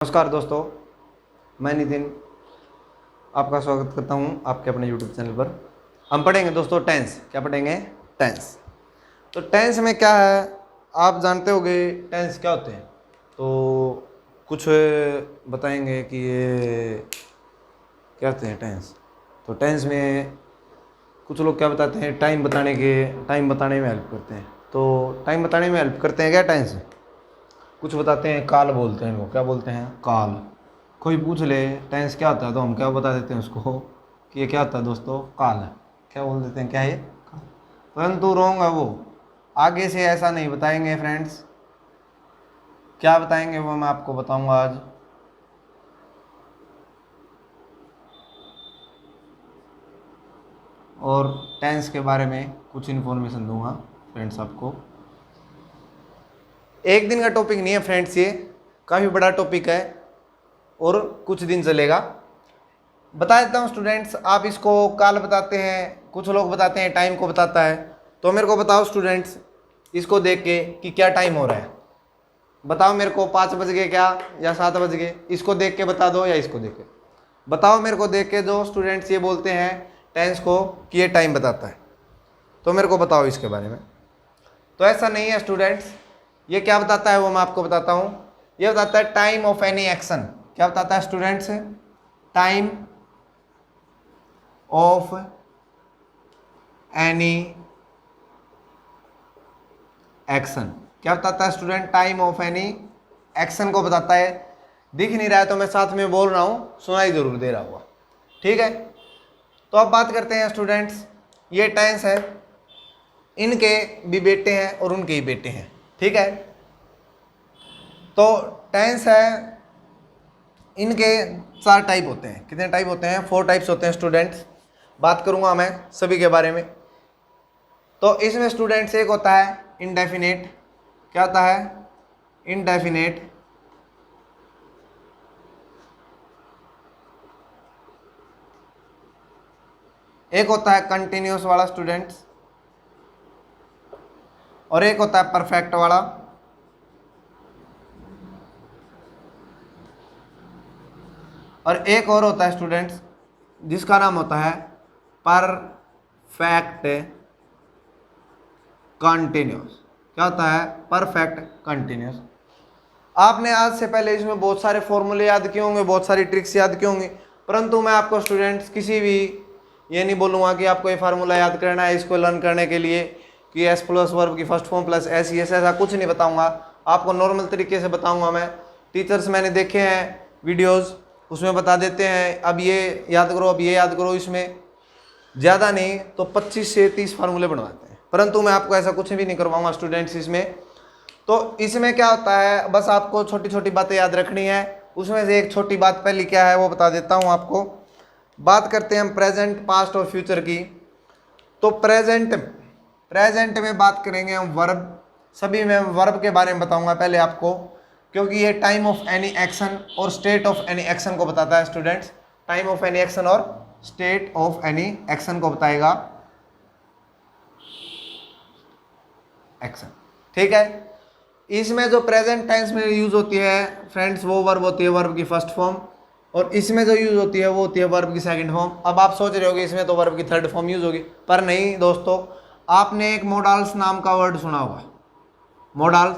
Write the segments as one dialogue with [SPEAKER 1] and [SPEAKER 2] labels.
[SPEAKER 1] नमस्कार दोस्तों, मैं नितिन आपका स्वागत करता हूं आपके अपने YouTube चैनल पर। हम पढ़ेंगे दोस्तों टेंस। क्या पढ़ेंगे? टेंस। तो टेंस में क्या है आप जानते होंगे, टेंस क्या होते हैं। तो कुछ बताएंगे कि ये क्या होते हैं टेंस। तो टेंस में कुछ लोग क्या बताते हैं, टाइम बताने में हेल्प करते हैं। तो टाइम बताने में हेल्प करते हैं क्या टेंस। कुछ बताते हैं काल बोलते हैं इनको। क्या बोलते हैं? काल। कोई पूछ ले टेंस क्या होता है तो हम क्या बता देते हैं उसको कि ये क्या होता है दोस्तों, काल है। क्या बोल देते हैं? क्या है ये? काल। परंतु रॉन्ग है वो। आगे से ऐसा नहीं बताएंगे फ्रेंड्स। क्या बताएंगे वो मैं आपको बताऊंगा आज। और टेंस के बारे में कुछ इन्फॉर्मेशन दूंगा फ्रेंड्स आपको। एक दिन का टॉपिक नहीं है फ्रेंड्स, ये काफ़ी बड़ा टॉपिक है और कुछ दिन चलेगा। बता देता हूँ स्टूडेंट्स, आप इसको काल बताते हैं, कुछ लोग बताते हैं टाइम को बताता है। तो मेरे को बताओ स्टूडेंट्स, इसको देख के कि क्या टाइम हो रहा है। बताओ मेरे को 5 बज गए क्या या 7 बज गए। इसको देख के बता दो या इसको देख के बताओ मेरे को देख के। जो स्टूडेंट्स ये बोलते हैं टेंस को कि ये टाइम बताता है, तो मेरे को बताओ इसके बारे में। तो ऐसा नहीं है स्टूडेंट्स। ये क्या बताता है वो मैं आपको बताता हूँ। ये बताता है टाइम ऑफ एनी एक्शन। क्या बताता है students? Time of any action. क्या बताता है student? Time of any action को बताता है। दिख नहीं रहा है तो मैं साथ में बोल रहा हूं, सुनाई जरूर दे रहा होगा। ठीक है, तो अब बात करते हैं स्टूडेंट्स। ये टेंस है, इनके भी बेटे हैं और उनके ही बेटे हैं। ठीक है, तो टेंस है, इनके 4 टाइप होते हैं। कितने टाइप होते हैं? 4 टाइप्स होते हैं स्टूडेंट्स। बात करूंगा मैं सभी के बारे में। तो इसमें स्टूडेंट्स एक होता है इनडेफिनेट। क्या होता है? इनडेफिनेट। एक होता है कंटिन्यूअस वाला स्टूडेंट्स, और एक होता है परफेक्ट वाला। और एक और होता है स्टूडेंट्स जिसका नाम होता है परफेक्ट कंटिन्यूअस। क्या होता है? Perfect continuous. आपने आज से पहले इसमें बहुत सारे फॉर्मूले याद किए होंगे, बहुत सारी ट्रिक्स याद की होंगी, परंतु मैं आपको स्टूडेंट्स किसी भी ये नहीं बोलूँगा कि आपको ये फार्मूला याद करना है इसको लर्न करने के लिए कि एस प्लस वर्ब की first form plus S E S, ऐसा कुछ नहीं बताऊँगा। आपको नॉर्मल तरीके से बताऊँगा मैं। टीचर्स मैंने देखे हैं वीडियोज़, उसमें बता देते हैं अब ये याद करो, अब ये याद करो। इसमें ज़्यादा नहीं तो 25 से 30 फार्मूले बनवाते हैं, परंतु मैं आपको ऐसा कुछ भी नहीं करवाऊँगा स्टूडेंट्स इसमें। तो इसमें क्या होता है, बस आपको छोटी छोटी बातें याद रखनी है। उसमें से एक छोटी बात पहली क्या है वो बता देता हूँ आपको। बात करते हैं हम प्रेजेंट, पास्ट और फ्यूचर की। तो प्रेजेंट में बात करेंगे हम वर्ब। सभी में वर्ब के बारे में बताऊंगा पहले आपको, क्योंकि ये टाइम ऑफ एनी एक्शन और स्टेट ऑफ एनी एक्शन को बताता है students. Time of any action और स्टेट ऑफ एनी एक्शन को बताएगा एक्शन। ठीक है, इसमें जो प्रेजेंट टेंस में यूज होती है फ्रेंड्स वो वर्ब होती है वर्ब की फर्स्ट फॉर्म, और इसमें जो यूज होती है वो होती है वर्ब की सेकंड फॉर्म। अब आप सोच रहे होगे इसमें तो वर्ब की थर्ड फॉर्म यूज होगी, पर नहीं दोस्तों। आपने एक मोडाल्स नाम का वर्ड सुना होगा। मोडाल्स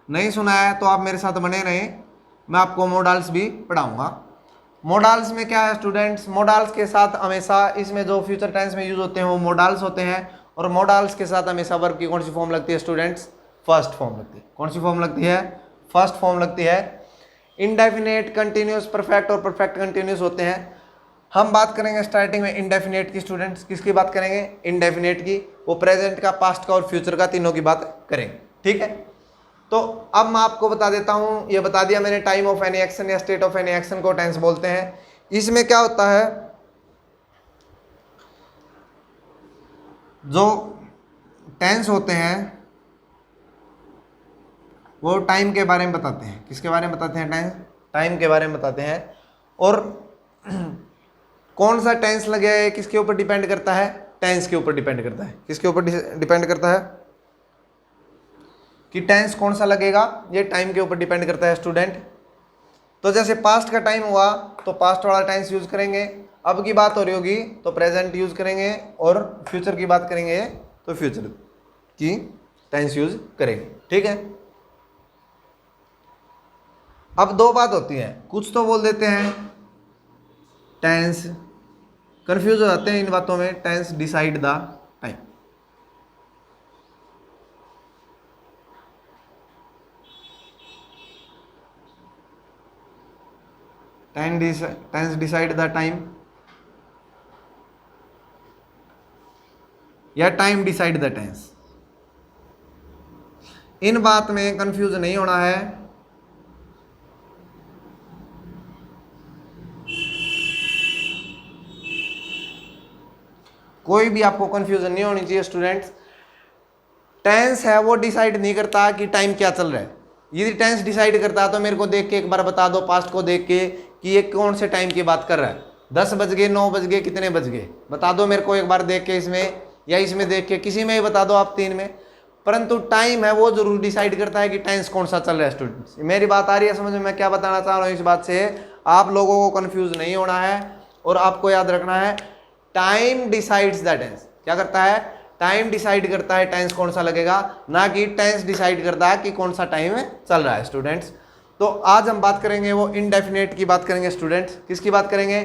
[SPEAKER 1] नहीं सुना है तो आप मेरे साथ बने रहें, मैं आपको मोडाल्स भी पढ़ाऊंगा। मोडाल्स में क्या है स्टूडेंट्स? मोडाल्स के साथ हमेशा इसमें जो फ्यूचर टेंस में यूज होते हैं वो मोडाल्स होते हैं, और मोडाल्स के साथ हमेशा वर्ब की कौन सी फॉर्म लगती है स्टूडेंट्स? फर्स्ट फॉर्म लगती है। कौन सी फॉर्म लगती है? फर्स्ट फॉर्म लगती है। इनडेफिनेट, कंटिन्यूअस, परफेक्ट और परफेक्ट कंटिन्यूअस होते हैं। हम बात करेंगे स्टार्टिंग में इनडेफिनेट की स्टूडेंट्स। किसकी बात करेंगे? इनडेफिनेट की। वो प्रेजेंट का, पास्ट का और फ्यूचर का, तीनों की बात करेंगे। ठीक है, तो अब मैं आपको बता देता हूं, ये बता दिया मैंने टाइम ऑफ एनी एक्शन या स्टेट ऑफ एनी एक्शन को टेंस बोलते हैं। इसमें क्या होता है, जो टेंस होते हैं वो टाइम के बारे में बताते हैं। किसके बारे में बताते हैं? टाइम के बारे में बताते हैं। और कौन सा टेंस लगे है किसके ऊपर डिपेंड करता है? टेंस के ऊपर डिपेंड करता है। किसके ऊपर डिपेंड करता है कि टेंस कौन सा लगेगा? ये टाइम के ऊपर डिपेंड करता है स्टूडेंट। तो जैसे पास्ट का टाइम हुआ तो पास्ट वाला टेंस यूज करेंगे, अब की बात हो रही होगी तो प्रेजेंट यूज करेंगे, और फ्यूचर की बात करेंगे तो फ्यूचर की टेंस यूज करेंगे। ठीक है। अब दो बात होती है, कुछ तो बोल देते हैं टेंस, कंफ्यूज हो जाते हैं इन बातों में, tense decide the time. Tense decide the time या टाइम डिसाइड द टेंस, इन बात में कंफ्यूज नहीं होना है। कोई भी आपको कंफ्यूजन नहीं होनी चाहिए स्टूडेंट्स। टेंस है वो डिसाइड नहीं करता कि टाइम क्या चल रहा है। यदि टेंस डिसाइड करता तो मेरे को देख के एक बार बता दो, पास्ट को देख के, कि ये कौन से टाइम की बात कर रहा है, 10 बज गए, 9 बज गए, कितने बज गए, बता दो मेरे को एक बार देख के इसमें, या इसमें देख के, किसी में ही बता दो आप, तीन में। परंतु टाइम है वो जरूर डिसाइड करता है कि टेंस कौन सा चल रहा है। स्टूडेंट्स मेरी बात आ रही है समझ में? मैं क्या बताना चाह रहा हूँ इस बात से, आप लोगों को कंफ्यूज नहीं होना है, और आपको याद रखना है टाइम डिसाइड्स द टेंस। क्या करता है? टाइम डिसाइड करता है टेंस कौन सा लगेगा, ना कि टेंस डिसाइड करता है कि कौन सा टाइम चल रहा है। स्टूडेंट्स तो आज हम बात करेंगे वो इनडेफिनेट की बात करेंगे। स्टूडेंट्स किसकी बात करेंगे?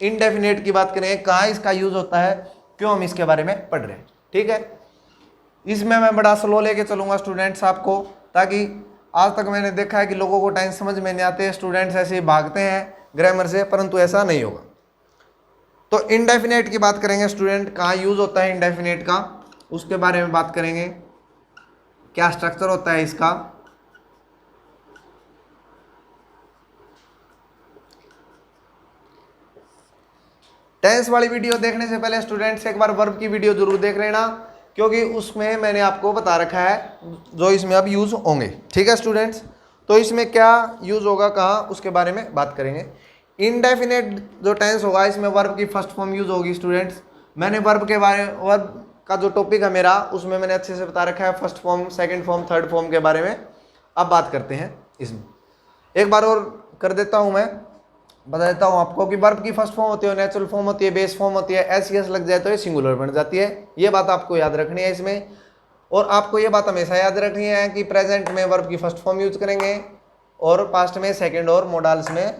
[SPEAKER 1] इनडेफिनेट की बात करेंगे, कहाँ इसका यूज होता है, क्यों हम इसके बारे में पढ़ रहे हैं। ठीक है। इसमें मैं बड़ा स्लो लेके चलूंगा स्टूडेंट्स आपको, ताकि आज तक मैंने देखा है कि लोगों को टेंस समझ में नहीं आते, स्टूडेंट्स ऐसे ही भागते हैं ग्रामर से, परंतु ऐसा नहीं होगा। तो इनडेफिनेट की बात करेंगे स्टूडेंट, कहाँ यूज होता है इनडेफिनेट का, उसके बारे में बात करेंगे, क्या स्ट्रक्चर होता है इसका। टेंस वाली वीडियो देखने से पहले स्टूडेंट्स एक बार वर्ब की वीडियो जरूर देख लेना, क्योंकि उसमें मैंने आपको बता रखा है जो इसमें अब यूज होंगे। ठीक है स्टूडेंट्स, तो इसमें क्या यूज होगा, कहाँ, उसके बारे में बात करेंगे। इनडेफिनेट जो टेंस होगा इसमें वर्ब की फर्स्ट फॉर्म यूज होगी। स्टूडेंट्स मैंने वर्ब का जो टॉपिक है मेरा, उसमें मैंने अच्छे से बता रखा है first form, second form, third form के बारे में। अब बात करते हैं इसमें, एक बार और कर देता हूं, मैं बता देता हूं आपको कि वर्ब की फर्स्ट फॉर्म होती है, नेचुरल फॉर्म होती है, बेस फॉर्म होती है, एस यस लग जाए तो ये सिंगुलर बन जाती है। ये बात आपको याद रखनी है इसमें, और आपको ये बात हमेशा याद रखनी है कि प्रेजेंट में वर्ब की फर्स्ट फॉर्म यूज करेंगे, और पास्ट में सेकेंड, और मोडाल्स में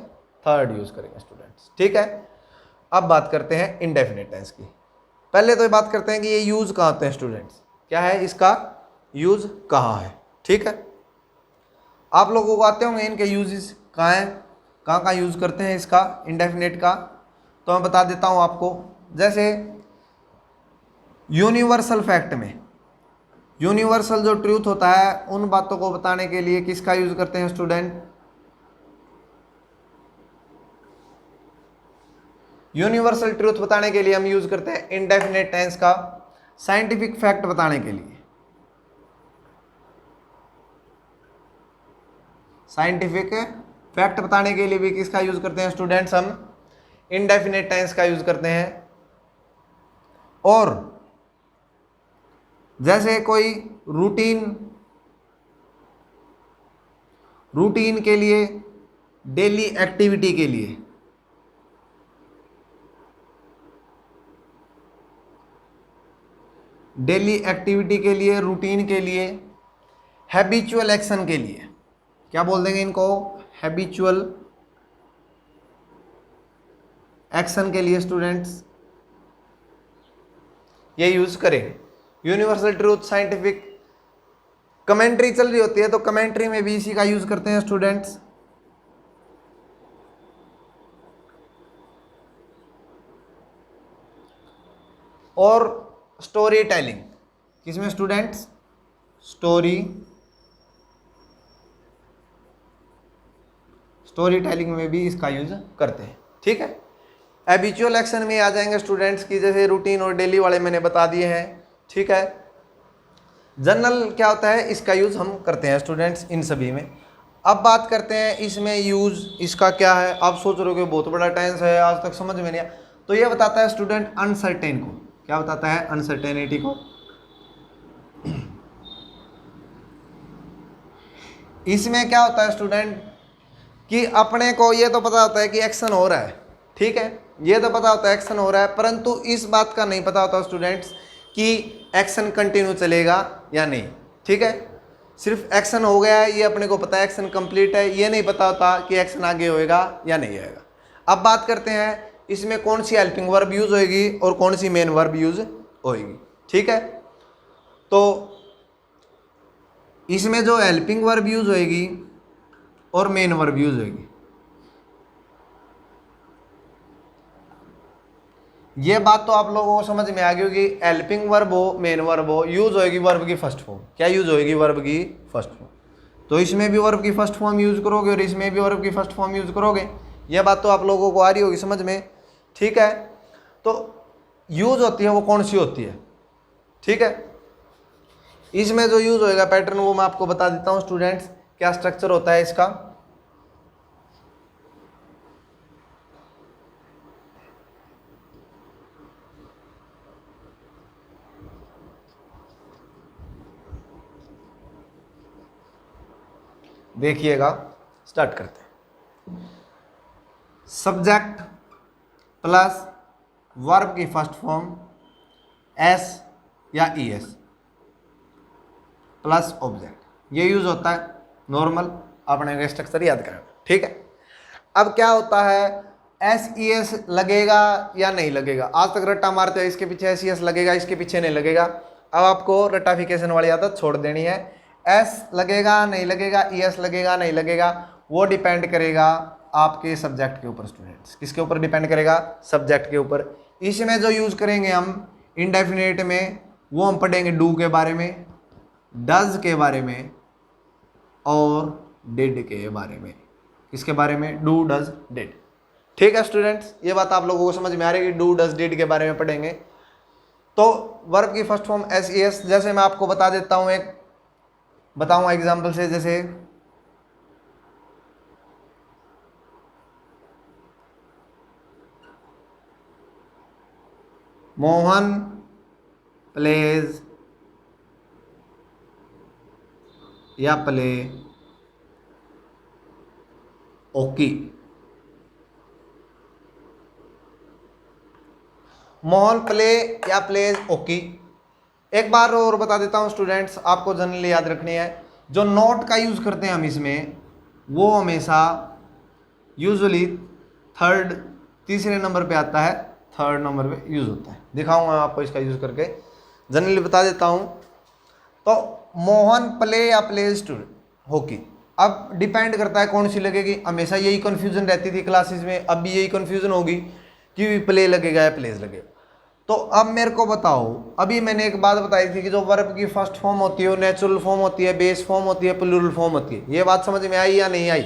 [SPEAKER 1] थर्ड यूज करेंगे स्टूडेंट्स। ठीक है। अब बात करते हैं इनडेफिनेट टेंस की। पहले तो ये बात करते हैं कि ये यूज कहाँ होते हैं स्टूडेंट्स, क्या है इसका यूज कहाँ है। ठीक है। आप लोगों को आते होंगे इनके यूजेस कहाँ हैं, कहाँ कहाँ यूज करते हैं इसका इनडेफिनेट का, तो मैं बता देता हूँ आपको। जैसे यूनिवर्सल फैक्ट में, यूनिवर्सल जो ट्रूथ होता है उन बातों को बताने के लिए किसका यूज करते हैं स्टूडेंट? यूनिवर्सल ट्रूथ बताने के लिए हम यूज करते हैं इनडेफिनेट टेंस का। साइंटिफिक फैक्ट बताने के लिए, साइंटिफिक फैक्ट बताने के लिए भी किसका यूज करते हैं स्टूडेंट्स? हम इनडेफिनेट टेंस का यूज करते हैं। और जैसे कोई रूटीन के लिए, डेली एक्टिविटी के लिए, डेली एक्टिविटी के लिए, रूटीन के लिए, हैबिचुअल एक्शन के लिए, क्या बोल देंगे इनको? हैबिचुअल एक्शन के लिए स्टूडेंट्स ये यूज करें। यूनिवर्सल ट्रूथ, साइंटिफिक, कमेंट्री चल रही होती है तो कमेंट्री में भी इसी का यूज करते हैं स्टूडेंट्स। और स्टोरी टेलिंग, किसमें स्टूडेंट्स? स्टोरी टेलिंग में भी इसका यूज करते हैं। ठीक है। हैबिचुअल एक्शन में आ जाएंगे स्टूडेंट्स की, जैसे रूटीन और डेली वाले मैंने बता दिए हैं। ठीक है। जनरल क्या होता है, इसका यूज हम करते हैं स्टूडेंट्स इन सभी में। अब बात करते हैं इसमें यूज इसका क्या है। आप सोच रहे हो कि बहुत बड़ा टेंस है, आज तक समझ में नहीं आया, तो ये बताता है स्टूडेंट अनसर्टेन को। क्या बताता है? अनसर्टेनिटी को। इसमें क्या होता है स्टूडेंट कि अपने को ये तो पता होता है कि एक्शन हो रहा है, ठीक है, ये तो पता होता है एक्शन हो रहा है, परंतु इस बात का नहीं पता होता स्टूडेंट्स कि एक्शन कंटिन्यू चलेगा या नहीं, ठीक है। सिर्फ एक्शन हो गया है ये अपने को पता है, एक्शन कंप्लीट है, ये नहीं पता होता कि एक्शन आगे होएगा या नहीं होएगा। अब बात करते हैं इसमें कौन सी हेल्पिंग वर्ब यूज होएगी और कौन सी मेन वर्ब यूज होएगी, ठीक है। तो इसमें जो हेल्पिंग वर्ब यूज होएगी और मेन वर्ब यूज होएगी, ये बात तो आप लोगों को समझ में आ गई होगी। हेल्पिंग वर्ब हो मेन वर्ब हो, यूज होएगी वर्ब की फर्स्ट फॉर्म। क्या यूज होएगी? वर्ब की फर्स्ट फॉर्म। तो इसमें भी वर्ब की फर्स्ट फॉर्म यूज करोगे और इसमें भी वर्ब की फर्स्ट फॉर्म यूज करोगे, ये बात तो आप लोगों को आ रही होगी समझ में, ठीक है। तो यूज होती है वो कौन सी होती है, ठीक है। इसमें जो यूज होएगा पैटर्न वो मैं आपको बता देता हूं स्टूडेंट्स, क्या स्ट्रक्चर होता है इसका। देखिएगा, स्टार्ट करते हैं। सब्जेक्ट प्लस वर्ब की फर्स्ट फॉर्म एस या ई एस प्लस ऑब्जेक्ट, ये यूज होता है नॉर्मल, अपने स्ट्रक्चर याद करें, ठीक है। अब क्या होता है, एस ई एस लगेगा या नहीं लगेगा। आज तक रट्टा मारते हैं, इसके पीछे एस ई एस लगेगा, इसके पीछे नहीं लगेगा। अब आपको रट्टाफिकेशन वाली आदत छोड़ देनी है। एस लगेगा नहीं लगेगा, ई एस लगेगा नहीं लगेगा, वो डिपेंड करेगा आपके सब्जेक्ट के ऊपर स्टूडेंट्स। किसके ऊपर डिपेंड करेगा? सब्जेक्ट के ऊपर। इसमें जो यूज करेंगे हम इनडेफिनेट में, वो हम पढ़ेंगे डू के बारे में, डज के बारे में और डिड के बारे में। किसके बारे में? डू डज डिड, ठीक है स्टूडेंट्स। ये बात आप लोगों को समझ में आ रही है कि डू डज डिड के बारे में पढ़ेंगे। तो वर्ब की first form S E S, जैसे मैं आपको बता देता हूं, एक बताऊंगा एग्जाम्पल से, जैसे मोहन प्लेज या प्ले ओकी। मोहन प्ले या प्लेज ओकी। एक बार और बता देता हूं स्टूडेंट्स, आपको जनरली याद रखनी है, जो नोट का यूज करते हैं हम इसमें, वो हमेशा यूजुअली थर्ड तीसरे नंबर पे आता है, थर्ड नंबर पे यूज होता है। दिखाऊंगा आपको इसका यूज करके, जनरली बता देता हूं। तो मोहन प्ले या प्लेज हॉकी, अब डिपेंड करता है कौन सी लगेगी। हमेशा यही कंफ्यूजन रहती थी क्लासेस में, अब भी यही कंफ्यूजन होगी कि प्ले लगेगा या प्लेज लगेगा। तो अब मेरे को बताओ, अभी मैंने एक बात बताई थी कि जो वर्ब की फर्स्ट फॉर्म होती है वो नेचुरल फॉर्म होती है, बेस फॉर्म होती है, प्लूरल फॉर्म होती है। ये बात समझ में आई या नहीं आई?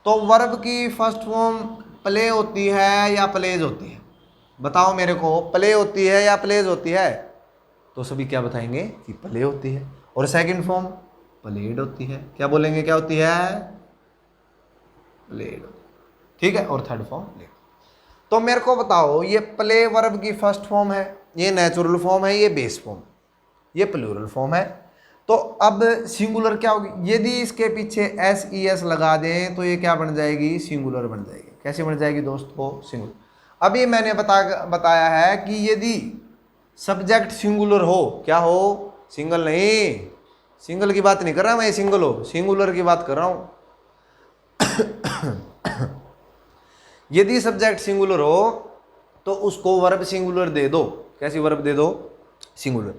[SPEAKER 1] तो वर्ब की फर्स्ट फॉर्म प्ले होती है या प्लेज होती है? बताओ मेरे को, प्ले होती है या प्लेज होती है? तो सभी क्या बताएंगे कि प्ले होती है। और सेकंड फॉर्म प्लेड होती है। क्या बोलेंगे, क्या होती है? प्लेड, ठीक है। और थर्ड फॉर्म प्लेड। तो मेरे को बताओ, ये प्ले वर्ब की फर्स्ट फॉर्म है, ये नेचुरल फॉर्म है, ये बेस फॉर्म, ये प्लूरल फॉर्म है। तो अब सिंगुलर क्या होगी? यदि इसके पीछे एस ई एस लगा दें तो ये क्या बन जाएगी? सिंगुलर बन जाएगी। कैसे बन जाएगी दोस्तों? सिंगुलर। अभी मैंने बताया है कि यदि सब्जेक्ट सिंगुलर हो, क्या हो? सिंगल नहीं, सिंगल की बात नहीं कर रहा मैं, सिंगल हो, सिंगुलर की बात कर रहा हूं। यदि सब्जेक्ट सिंगुलर हो तो उसको वर्ब सिंगुलर दे दो। कैसी वर्ब दे दो? सिंगुलर।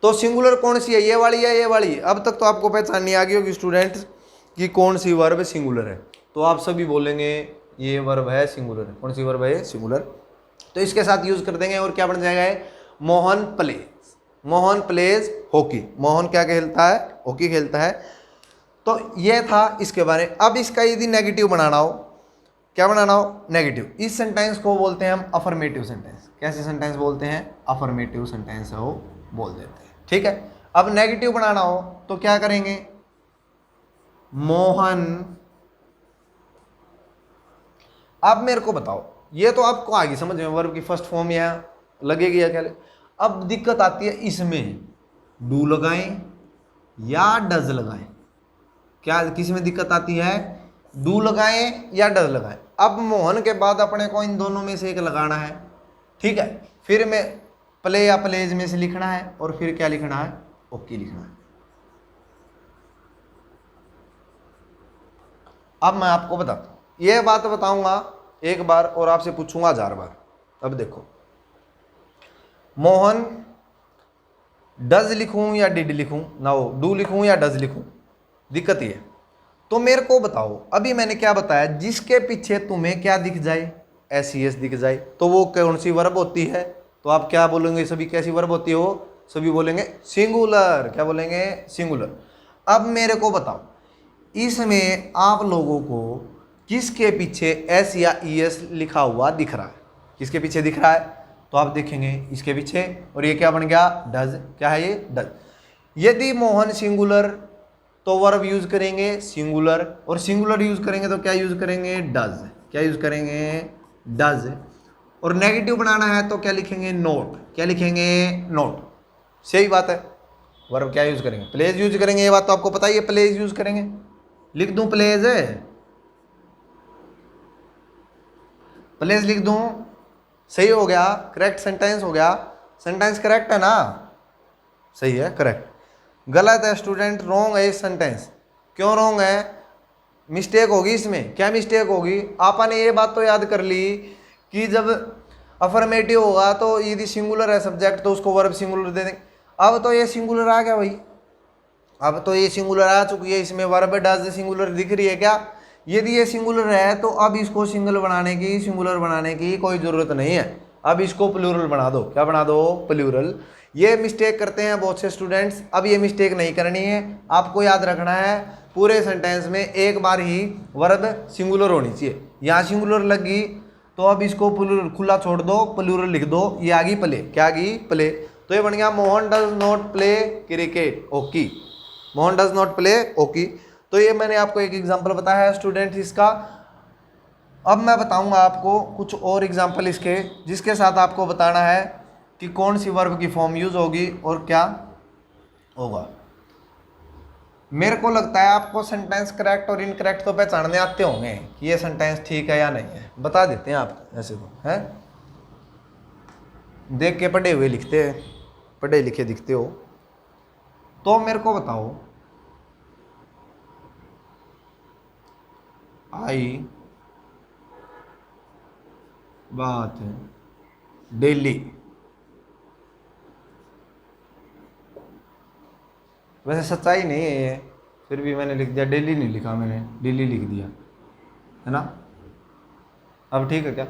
[SPEAKER 1] तो सिंगुलर कौन सी है? ये वाली है, ये वाली? अब तक तो आपको पहचान नहीं आ गई होगी स्टूडेंट्स कि कौन सी वर्ब सिंगुलर है। तो आप सभी बोलेंगे ये वर्ब है सिंगुलर है। कौन सी वर्ब है? सिंगुलर। तो इसके साथ यूज कर देंगे और क्या बन जाएगा? Mohan plays, Mohan plays hockey. Mohan क्या खेलता है? हॉकी खेलता है। तो ये था इसके बारे में। अब इसका यदि नेगेटिव बनाना हो, क्या बनाना हो? नेगेटिव। इस सेंटेंस को बोलते हैं हम अफर्मेटिव सेंटेंस। कैसे सेंटेंस बोलते हैं? अफर्मेटिव सेंटेंस है वो बोल देते हैं, ठीक है। अब नेगेटिव बनाना हो तो क्या करेंगे? मोहन। अब मेरे को बताओ, ये तो आपको आगे समझ में, वर्ब की फर्स्ट फॉर्म यहां लगेगी या क्या लगे? अब दिक्कत आती है इसमें, डू लगाएं या डज लगाएं। क्या किस में दिक्कत आती है? डू लगाएं या डज लगाएं। अब मोहन के बाद अपने को इन दोनों में से एक लगाना है, ठीक है। फिर मैं प्ले या प्लेज में से लिखना है और फिर क्या लिखना है, ओके लिखना है। अब मैं आपको बताता हूं, यह बात बताऊंगा एक बार और आपसे पूछूंगा 1000 बार। अब देखो, मोहन डज लिखूं या डिड लिखूं, ना हो डू लिखूं या डज लिखूं, दिक्कत ये है। तो मेरे को बताओ, अभी मैंने क्या बताया, जिसके पीछे तुम्हें क्या दिख जाए, एस दिख जाए, तो वो कौन सी वर्ब होती है। तो आप क्या बोलेंगे, सभी कैसी वर्ब होती है, वो सभी बोलेंगे सिंगुलर। क्या बोलेंगे, सिंगुलर। अब मेरे को बताओ, इसमें आप लोगों को किसके पीछे एस या ईएस लिखा हुआ दिख रहा है, किसके पीछे दिख रहा है। तो आप देखेंगे इसके पीछे, और ये क्या बन गया, डज। क्या है ये, डज। यदि मोहन सिंगुलर तो वर्ब यूज करेंगे सिंगुलर, और सिंगुलर यूज करेंगे तो क्या यूज करेंगे, डज। क्या यूज करेंगे, डज। और नेगेटिव बनाना है तो क्या लिखेंगे, नोट। क्या लिखेंगे, नोट। सही बात है। वर्ब क्या यूज करेंगे, प्लेज यूज करेंगे, ये बात तो आपको पता ही है, प्लेज यूज करेंगे। लिख दूं प्लेज है, प्लेज लिख दूं, सही हो गया, करेक्ट सेंटेंस हो गया। सेंटेंस करेक्ट है ना, सही है, करेक्ट। गलत है स्टूडेंट, रॉन्ग है इस सेंटेंस। क्यों रॉन्ग है, मिस्टेक होगी इसमें। क्या मिस्टेक होगी, आपने ये बात तो याद कर ली कि जब अफर्मेटिव होगा तो यदि सिंगुलर है सब्जेक्ट तो उसको वर्ब सिंगुलर दे देंगे। अब तो ये सिंगुलर आ गया भाई, अब तो ये सिंगुलर आ चुकी है, इसमें वर्ब डज सिंगुलर दिख रही है क्या। यदि ये सिंगुलर है तो अब इसको सिंगल बनाने की, सिंगुलर बनाने की कोई ज़रूरत नहीं है। अब इसको प्लूरल बना दो। क्या बना दो, प्लूरल। ये मिस्टेक करते हैं बहुत से स्टूडेंट्स, अब ये मिस्टेक नहीं करनी है। आपको याद रखना है पूरे सेंटेंस में एक बार ही वर्ब सिंगुलर होनी चाहिए। यहाँ सिंगुलर लगी तो अब इसको प्लूरल खुला छोड़ दो, प्लूरल लिख दो, ये आ गई प्ले। क्या आ गई, प्ले। तो ये बन गया Mohan does not play cricket, okay. Mohan does not play, okay. तो ये मैंने आपको एक एग्जांपल बताया है स्टूडेंट इसका। अब मैं बताऊंगा आपको कुछ और एग्जांपल इसके, जिसके साथ आपको बताना है कि कौन सी वर्ब की फॉर्म यूज होगी और क्या होगा। मेरे को लगता है आपको सेंटेंस करेक्ट और इनकरेक्ट तो पहचानने आते होंगे कि ये सेंटेंस ठीक है या नहीं है, बता देते हैं आप ऐसे तो है, देख के पढ़े हुए लिखते, पढ़े लिखे दिखते हो। तो मेरे को बताओ, आई बात डेली, वैसे सच्चाई नहीं है ये, फिर भी मैंने लिख दिया, डेली नहीं लिखा मैंने, डेली लिख दिया है ना। अब ठीक है क्या,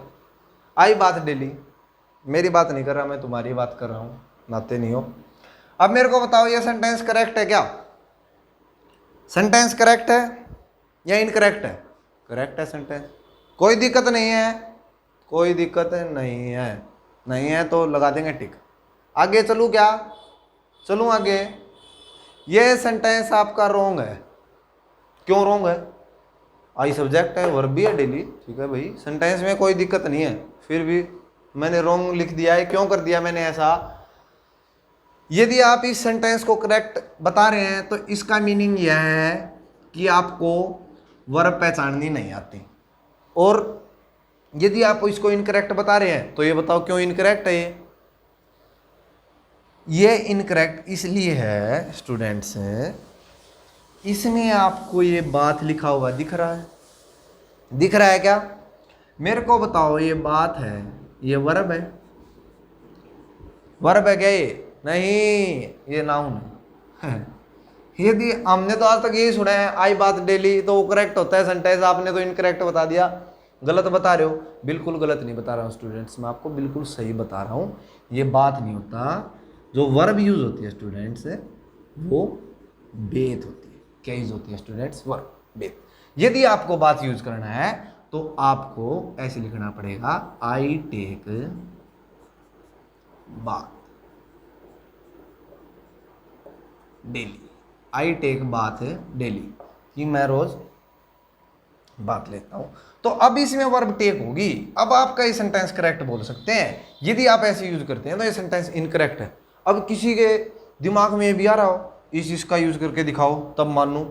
[SPEAKER 1] आई बात डेली, मेरी बात नहीं कर रहा मैं, तुम्हारी बात कर रहा हूँ, नाते नहीं हो। अब मेरे को बताओ ये सेंटेंस करेक्ट है क्या, सेंटेंस करेक्ट है या इनकरेक्ट है। करेक्ट है सेंटेंस, कोई दिक्कत नहीं है, कोई दिक्कत नहीं है, नहीं है तो लगा देंगे टिक। आगे चलूँ क्या, चलूँ आगे। ये सेंटेंस आपका रॉन्ग है। क्यों रॉन्ग है, आई सब्जेक्ट है, वर्ब भी है डेली, ठीक है भाई, सेंटेंस में कोई दिक्कत नहीं है, फिर भी मैंने रॉन्ग लिख दिया है। क्यों कर दिया मैंने ऐसा, यदि आप इस सेंटेंस को करेक्ट बता रहे हैं तो इसका मीनिंग यह है कि आपको वर्ब पहचाननी नहीं आती, और यदि आप इसको इनकरेक्ट बता रहे हैं तो ये बताओ क्यों इनकरेक्ट है। ये इनकरेक्ट इसलिए है स्टूडेंट्स, इसमें आपको ये बात लिखा हुआ दिख रहा है, दिख रहा है क्या, मेरे को बताओ ये बात है, ये वर्ब है, वर्ब है क्या ये, नहीं ये नाउन है। यदि हमने तो आज तक यही सुना है आई बात डेली, तो वो करेक्ट होता है सेंटेंस, आपने तो इनकरेक्ट बता दिया, गलत बता रहे हो। बिल्कुल गलत नहीं बता रहा हूँ स्टूडेंट्स, मैं आपको बिल्कुल सही बता रहा हूँ, ये बात नहीं होता। जो वर्ब यूज होती है स्टूडेंट्स वो बेत होती है। क्या यूज होती है स्टूडेंट्स, वर्ब, बेत। यदि आपको बात यूज करना है तो आपको ऐसे लिखना पड़ेगा, आई टेक बात डेली, आई टेक बात डेली, कि मैं रोज बात लेता हूं। तो अब इसमें वर्ब टेक होगी, अब आपका ये सेंटेंस करेक्ट बोल सकते हैं। यदि आप ऐसे यूज करते हैं तो ये सेंटेंस इनकरेक्ट है। अब किसी के दिमाग में भी आ रहा हो इस चीज का यूज करके दिखाओ तब मानूं,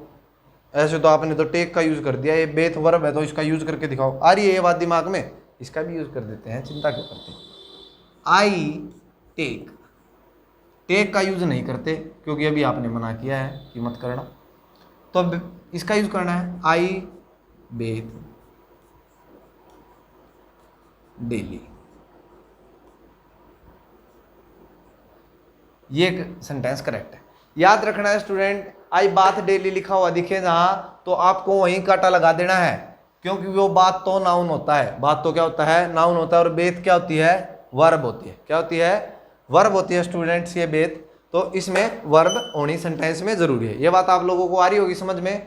[SPEAKER 1] ऐसे तो आपने तो टेक का यूज कर दिया, ये बेथ वर्ब है तो इसका यूज करके दिखाओ। आ रही है ये बात दिमाग में, इसका भी यूज कर देते हैं, चिंता क्यों करते हैं। आई टेक, टेक का यूज नहीं करते क्योंकि अभी आपने मना किया है कि मत करना, तो अब इसका यूज करना है। आई बेथ डेली, ये सेंटेंस करेक्ट है। याद रखना है स्टूडेंट, आई बात डेली लिखा हुआ दिखे जहां तो आपको वहीं कांटा लगा देना है, क्योंकि वो बात तो नाउन होता है। बात तो क्या होता है, नाउन होता है, और बेथ क्या होती है, वर्ब होती है। क्या होती है, वर्ब होती है स्टूडेंट्स ये बेथ, तो इसमें वर्ब होनी सेंटेंस में जरूरी है। ये बात आप लोगों को आ रही होगी समझ में।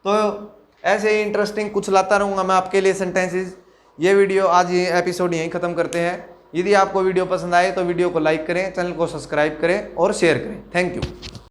[SPEAKER 1] तो ऐसे ही इंटरेस्टिंग कुछ लाता रहूंगा मैं आपके लिए सेंटेंसेस। ये वीडियो आज ये एपिसोड यहीं खत्म करते हैं। यदि आपको वीडियो पसंद आए तो वीडियो को लाइक करें, चैनल को सब्सक्राइब करें और शेयर करें। Thank you.